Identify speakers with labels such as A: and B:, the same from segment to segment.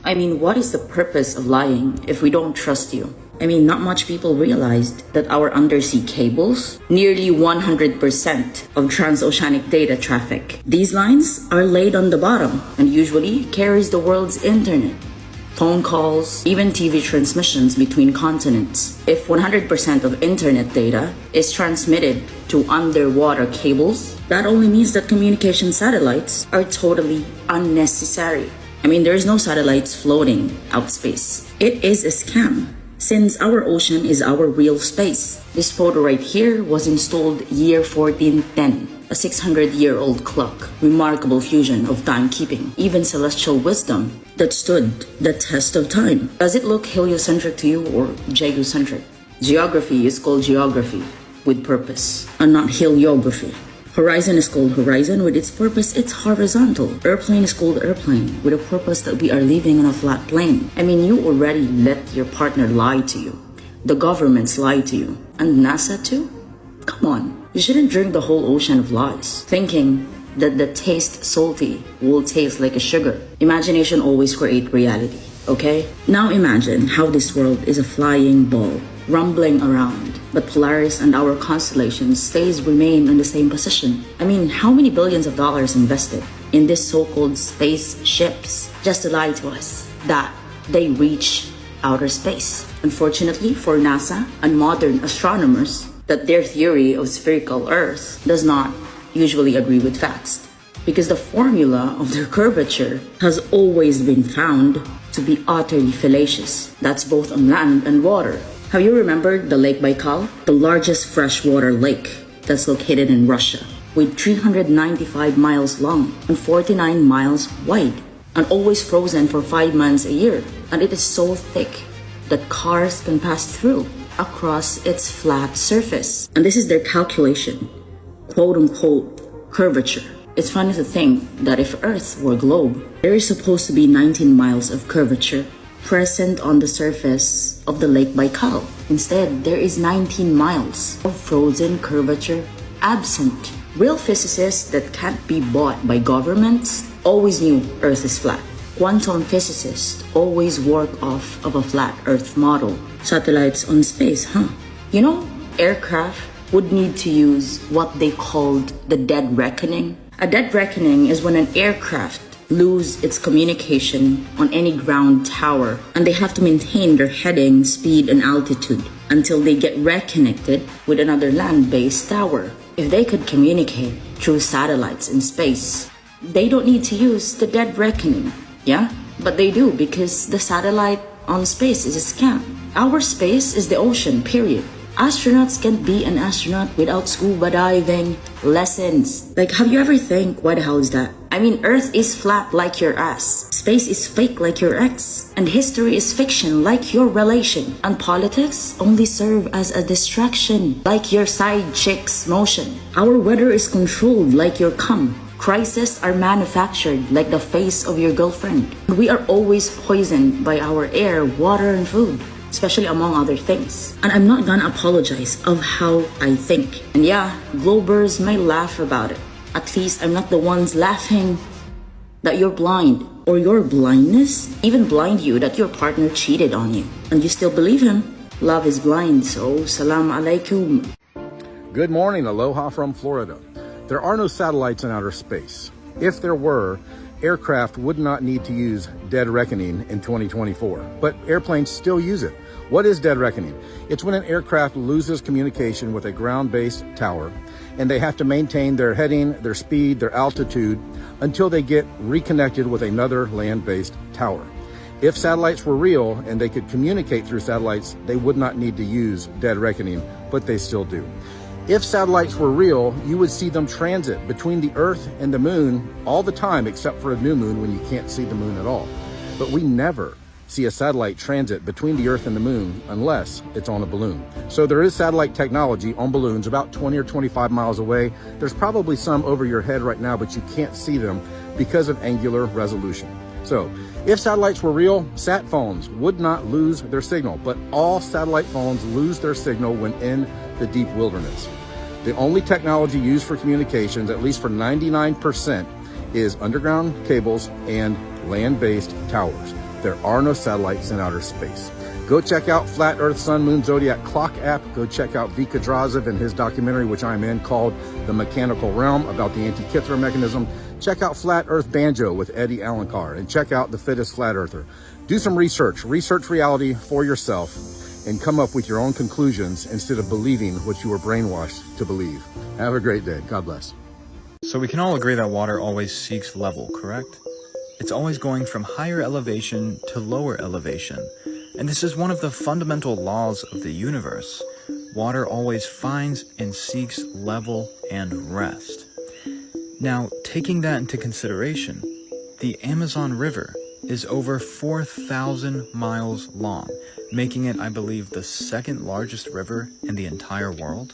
A: I mean, what is the purpose of lying if we don't trust you? I mean, not much people realized that our undersea cables, nearly 100% of transoceanic data traffic, these lines are laid on the bottom and usually carries the world's internet, phone calls, even TV transmissions between continents. If 100% of internet data is transmitted to underwater cables, that only means that communication satellites are totally unnecessary. I mean, there is no satellites floating out space. It is a scam, since our ocean is our real space. This photo right here was installed year 1410, a 600-year-old clock. Remarkable fusion of timekeeping, even celestial wisdom that stood the test of time. Does it look heliocentric to you or geocentric? Geography is called geography with purpose, and not heliography. Horizon is called horizon with its purpose, it's horizontal. Airplane is called airplane with a purpose that we are living on a flat plane. I mean, you already let your partner lie to you. The governments lie to you. And NASA too? Come on, you shouldn't drink the whole ocean of lies, thinking that the taste salty will taste like a sugar. Imagination always creates reality, okay? Now imagine how this world is a flying ball, rumbling around, but Polaris and our constellation remain in the same position. I mean, how many billions of dollars invested in this so-called spaceships just to lie to us that they reach outer space? Unfortunately for NASA and modern astronomers, that their theory of spherical Earth does not usually agree with facts, because the formula of their curvature has always been found to be utterly fallacious. That's both on land and water. Have you remembered the Lake Baikal, the largest freshwater lake that's located in Russia, with 395 miles long and 49 miles wide, and always frozen for 5 months a year, and it is so thick that cars can pass through across its flat surface. And this is their calculation, quote-unquote curvature. It's funny to think that if Earth were a globe, there is supposed to be 19 miles of curvature present on the surface of the Lake Baikal. Instead, there is 19 miles of frozen curvature absent. Real physicists that can't be bought by governments always knew Earth is flat. Quantum physicists always work off of a flat Earth model. Satellites on space, huh? You know, aircraft would need to use what they called the dead reckoning. A dead reckoning is when an aircraft lose its communication on any ground tower, and they have to maintain their heading, speed, and altitude until they get reconnected with another land-based tower. If they could communicate through satellites in space, they don't need to use the dead reckoning, yeah? But they do, because the satellite on space is a scam. Our space is the ocean, period. Astronauts can't be an astronaut without scuba diving lessons. Like, have you ever think, why the hell is that? I mean, Earth is flat like your ass. Space is fake like your ex. And history is fiction like your relation. And politics only serve as a distraction like your side chick's motion. Our weather is controlled like your cum. Crises are manufactured like the face of your girlfriend. We are always poisoned by our air, water, and food, especially among other things. And I'm not gonna apologize of how I think. And yeah, Globers may laugh about it. At least I'm not the ones laughing that you're blind, or your blindness even blind you that your partner cheated on you and you still believe him. Love is blind, so salam alaikum.
B: Good morning, aloha from Florida. There are no satellites in outer space. If there were, aircraft would not need to use dead reckoning in 2024, but airplanes still use it. What is dead reckoning? It's when an aircraft loses communication with a ground-based tower, and they have to maintain their heading, their speed, their altitude until they get reconnected with another land-based tower. If satellites were real and they could communicate through satellites, they would not need to use dead reckoning, but they still do. If satellites were real, you would see them transit between the Earth and the moon all the time, except for a new moon when you can't see the moon at all. But we never see a satellite transit between the Earth and the moon unless it's on a balloon. So there is satellite technology on balloons about 20 or 25 miles away. There's probably some over your head right now, but you can't see them because of angular resolution. So if satellites were real, sat phones would not lose their signal, but all satellite phones lose their signal when in the deep wilderness. The only technology used for communications, at least for 99%, is underground cables and land-based towers. There are no satellites in outer space. Go check out Flat Earth Sun Moon Zodiac Clock app. Go check out Vika Drazev and his documentary, which I'm in, called The Mechanical Realm, about the Antikythera mechanism. Check out Flat Earth Banjo with Eddie Alencar, and check out The Fittest Flat Earther. Do some research reality for yourself, and come up with your own conclusions instead of believing what you were brainwashed to believe. Have a great day. God bless.
C: So we can all agree that water always seeks level, correct? It's always going from higher elevation to lower elevation. And this is one of the fundamental laws of the universe. Water always finds and seeks level and rest. Now, taking that into consideration, the Amazon River is over 4,000 miles long, making it, I believe, the second largest river in the entire world.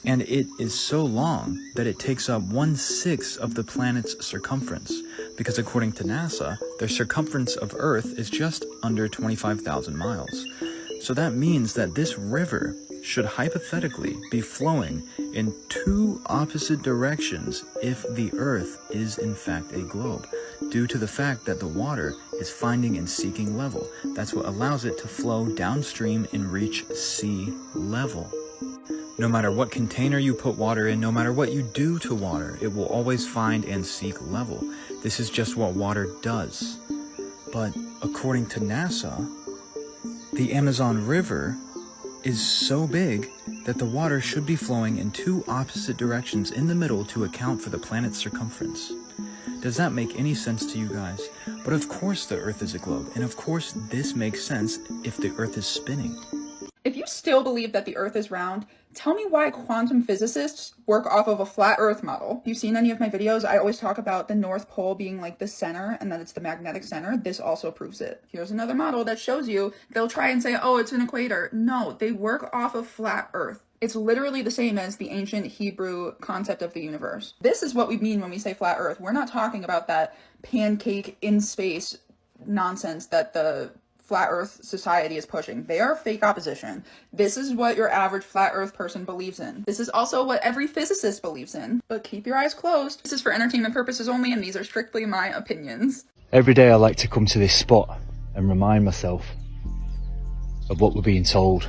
C: And it is so long that it takes up 1/6 of the planet's circumference, because according to NASA, the circumference of Earth is just under 25,000 miles. So that means that this river should hypothetically be flowing in two opposite directions if the Earth is in fact a globe, due to the fact that the water is finding and seeking level. That's what allows it to flow downstream and reach sea level. No matter what container you put water in, no matter what you do to water, it will always find and seek level. This is just what water does. But according to NASA, the Amazon River is so big that the water should be flowing in two opposite directions in the middle to account for the planet's circumference. Does that make any sense to you guys? But of course the Earth is a globe, and of course this makes sense if the Earth is spinning.
D: If you still believe that the Earth is round, tell me why quantum physicists work off of a flat Earth model. If you've seen any of my videos, I always talk about the North Pole being like the center and that it's the magnetic center. This also proves it. Here's another model that shows you. They'll try and say, oh, it's an equator. No, they work off of flat Earth. It's literally the same as the ancient Hebrew concept of the universe. This is what we mean when we say flat Earth. We're not talking about that pancake in space nonsense that the Flat Earth society is pushing. They are fake opposition. This is what your average flat Earth person believes in. This is also what every physicist believes in. But keep your eyes closed. This is for entertainment purposes only, and these are strictly my opinions.
E: Every day I like to come to this spot and remind myself of what we're being told.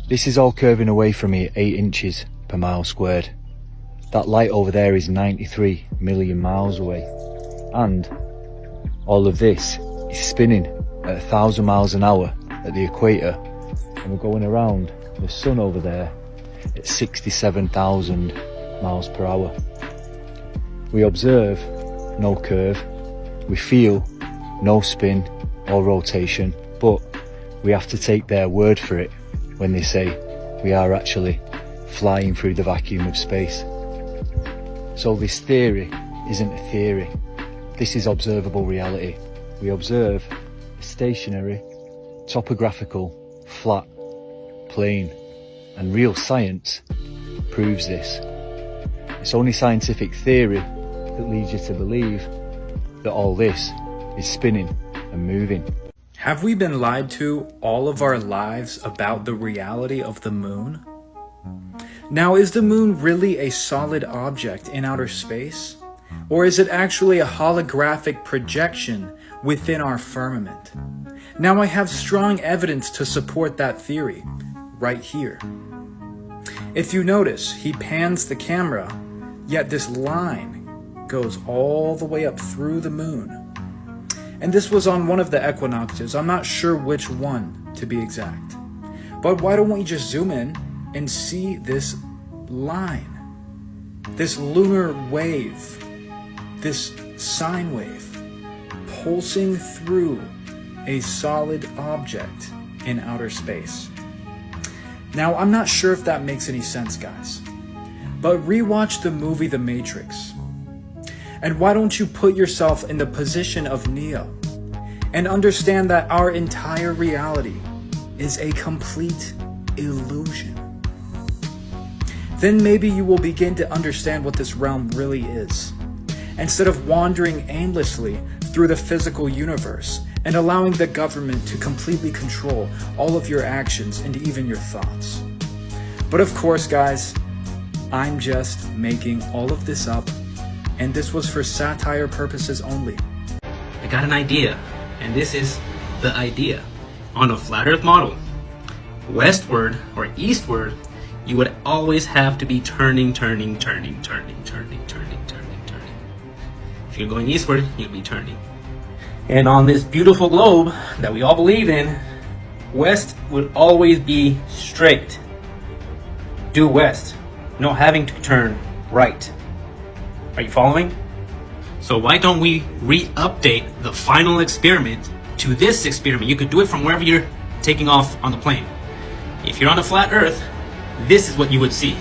E: This is all curving away from me at 8 inches per mile squared. That light over there is 93 million miles away. And all of this is spinning at 1,000 miles an hour at the equator, and we're going around the sun over there at 67,000 miles per hour. We observe no curve, we feel no spin or rotation, but we have to take their word for it when they say we are actually flying through the vacuum of space. So this theory isn't a theory, this is observable reality. We observe stationary, topographical, flat, plane, and real science proves this. It's only scientific theory that leads you to believe that all this is spinning and moving.
C: Have we been lied to all of our lives about the reality of the moon? Now, is the moon really a solid object in outer space? Or is it actually a holographic projection within our firmament? Now I have strong evidence to support that theory, right here. If you notice, he pans the camera, yet this line goes all the way up through the moon. And this was on one of the equinoxes, I'm not sure which one to be exact. But why don't we just zoom in and see this line, this lunar wave, this sine wave, pulsing through a solid object in outer space. Now, I'm not sure if that makes any sense, guys, but rewatch the movie The Matrix. And why don't you put yourself in the position of Neo and understand that our entire reality is a complete illusion? Then maybe you will begin to understand what this realm really is, instead of wandering aimlessly through the physical universe and allowing the government to completely control all of your actions and even your thoughts. But of course, guys, I'm just making all of this up, and this was for satire purposes only.
F: I got an idea. And this is the idea. On a flat earth model, westward or eastward, you would always have to be turning. If you're going eastward, you'd be turning. And on this beautiful globe that we all believe in, west would always be straight. Due west, no having to turn right. Are you following? So why don't we re-update the final experiment to this experiment? You could do it from wherever you're taking off on the plane. If you're on a flat earth, this is what you would see.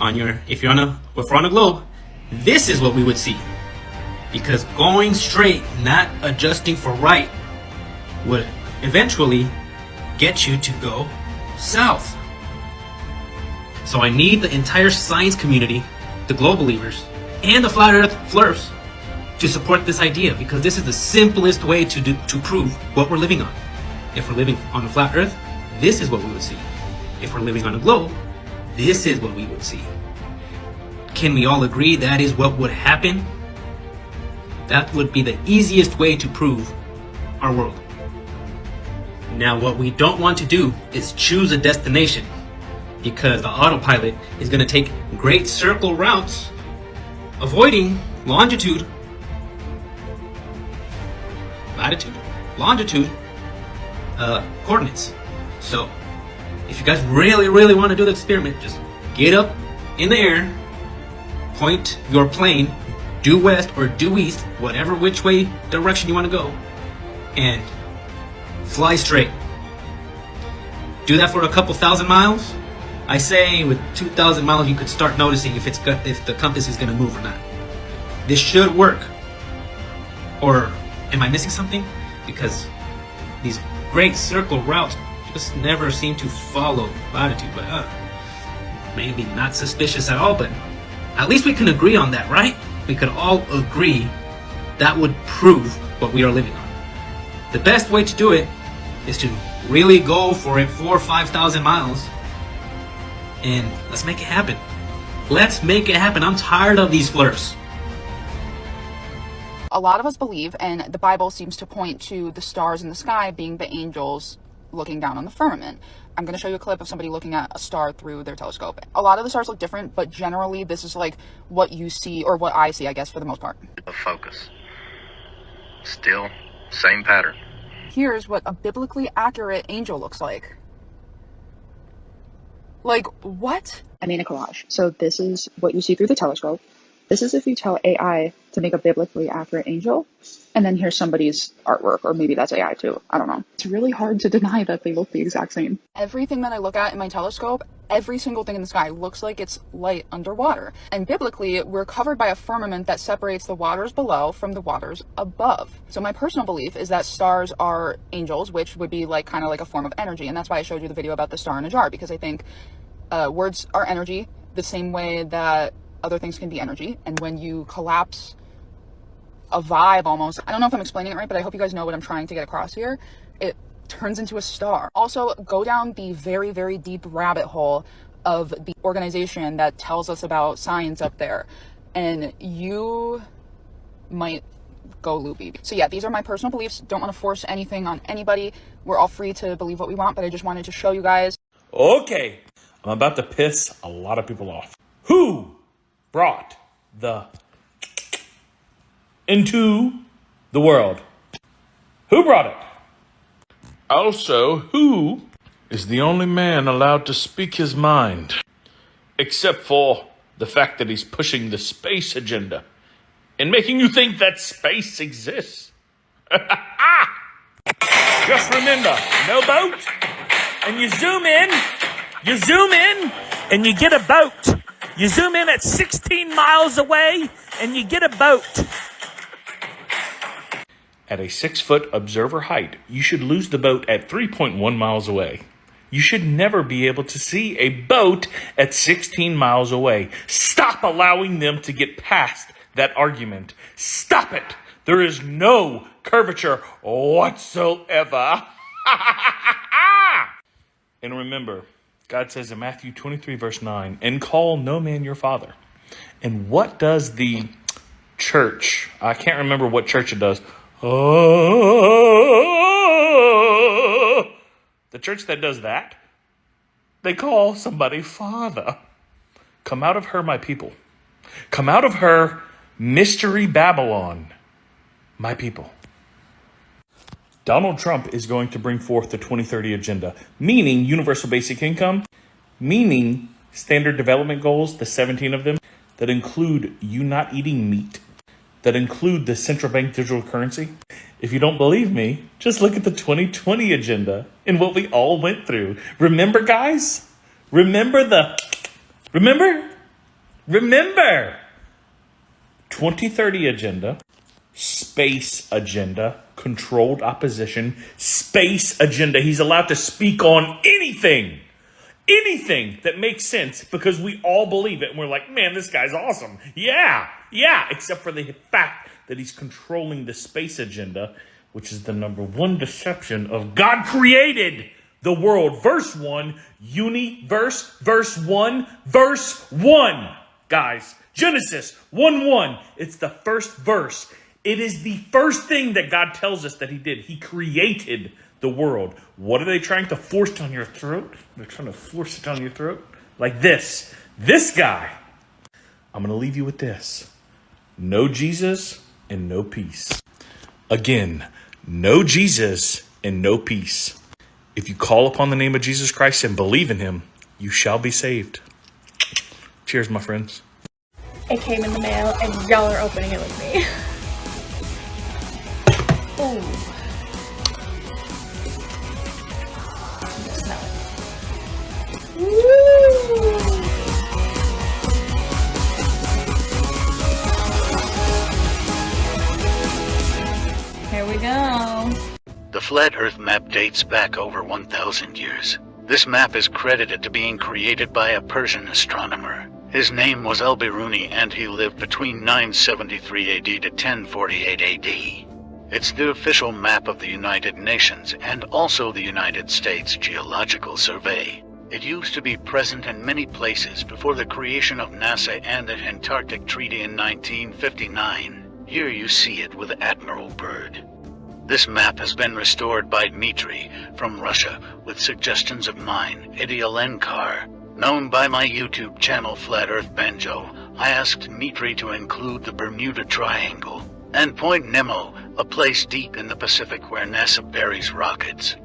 F: If we're on a globe, this is what we would see. Because going straight, not adjusting for right, would eventually get you to go south. So I need the entire science community, the globe believers, and the flat earth flurfs to support this idea, because this is the simplest way to prove what we're living on. If we're living on a flat earth, this is what we would see. If we're living on a globe, this is what we would see. Can we all agree that is what would happen? That would be the easiest way to prove our world. Now, what we don't want to do is choose a destination, because the autopilot is going to take great circle routes, avoiding latitude, longitude coordinates. So, if you guys really want to do the experiment, just get up in the air, point your plane due west or due east, whatever which way direction you want to go, and fly straight. Do that for a couple thousand miles. I say with 2,000 miles you could start noticing if the compass is going to move or not. This should work. Or am I missing something? Because these great circle routes just never seem to follow latitude. But maybe not suspicious at all, but at least we can agree on that, right? We could all agree that would prove what we are living on. The best way to do it is to really go for it 4,000 or 5,000 miles, and let's make it happen. Let's make it happen. I'm tired of these flirts.
D: A lot of us believe, and the Bible seems to point to the stars in the sky being the angels looking down on the firmament. I'm going to show you a clip of somebody looking at a star through their telescope. A lot of the stars look different, but generally this is like what you see, or what I see, I guess, for the most part.
G: A focus. Still, same pattern.
D: Here's what a biblically accurate angel looks like. Like, what?
H: I made a collage. So this is what you see through the telescope. This is if you tell AI to make a biblically accurate angel, and then here's somebody's artwork, or maybe that's AI too. I don't know. It's really hard to deny that they look the exact same.
D: Everything that I look at in my telescope, every single thing in the sky looks like it's light underwater. And biblically, we're covered by a firmament that separates the waters below from the waters above. So my personal belief is that stars are angels, which would be like kind of like a form of energy. And that's why I showed you the video about the star in a jar, because I think words are energy the same way that other things can be energy. And when you collapse a vibe almost, I don't know if I'm explaining it right, but I hope you guys know what I'm trying to get across here. It turns into a star. Also, go down the very, very deep rabbit hole of the organization that tells us about science up there, and you might go loopy. So yeah, these are my personal beliefs. Don't want to force anything on anybody. We're all free to believe what we want, but I just wanted to show you guys.
I: Okay, I'm about to piss a lot of people off. Who brought the into the world? Who brought it? Also, who is the only man allowed to speak his mind? Except for the fact that he's pushing the space agenda and making you think that space exists. Just remember, no boat, and you zoom in, and you get a boat. You zoom in at 16 miles away, and you get a boat. At a 6-foot observer height, you should lose the boat at 3.1 miles away. You should never be able to see a boat at 16 miles away. Stop allowing them to get past that argument. Stop it. There is no curvature whatsoever. And remember, God says in Matthew 23, verse 9, and call no man your father. And what does the church, I can't remember what church it does, Oh, the church that does that, they call somebody father. Come out of her, my people. Come out of her, mystery Babylon, my people. Donald Trump is going to bring forth the 2030 agenda, meaning universal basic income, meaning standard development goals, the 17 of them, that include you not eating meat, that include the central bank digital currency. If you don't believe me, just look at the 2020 agenda and what we all went through. Remember, guys? Remember 2030 agenda, space agenda, controlled opposition, space agenda. He's allowed to speak on anything that makes sense because we all believe it. And we're like, man, this guy's awesome. Yeah, except for the fact that he's controlling the space agenda, which is the number one deception of God created the world. Verse 1, verse 1. Guys, Genesis 1:1. It's the first verse. It is the first thing that God tells us that he did. He created the world. What are they trying to force down your throat? They're trying to force it down your throat like this. This guy. I'm going to leave you with this. No Jesus and no peace. Again, no Jesus and no peace. If you call upon the name of Jesus Christ and believe in him, you shall be saved. Cheers, my friends.
J: It came in the mail and y'all are opening it with me. Ooh. Smell it. Woo! Here we go.
G: The flat Earth map dates back over 1,000 years. This map is credited to being created by a Persian astronomer. His name was Al-Biruni and he lived between 973 AD to 1048 AD. It's the official map of the United Nations and also the United States Geological Survey. It used to be present in many places before the creation of NASA and the Antarctic Treaty in 1959. Here you see it with Admiral Byrd. This map has been restored by Dmitry from Russia with suggestions of mine, Eddie Alenkar. Known by my YouTube channel Flat Earth Banjo, I asked Dmitry to include the Bermuda Triangle and Point Nemo, a place deep in the Pacific where NASA buries rockets.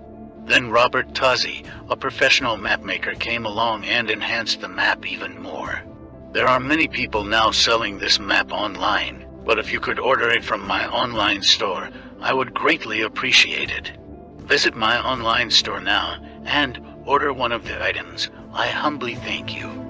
G: Then Robert Tozzi, a professional mapmaker, came along and enhanced the map even more. There are many people now selling this map online, but if you could order it from my online store, I would greatly appreciate it. Visit my online store now and order one of the items. I humbly thank you.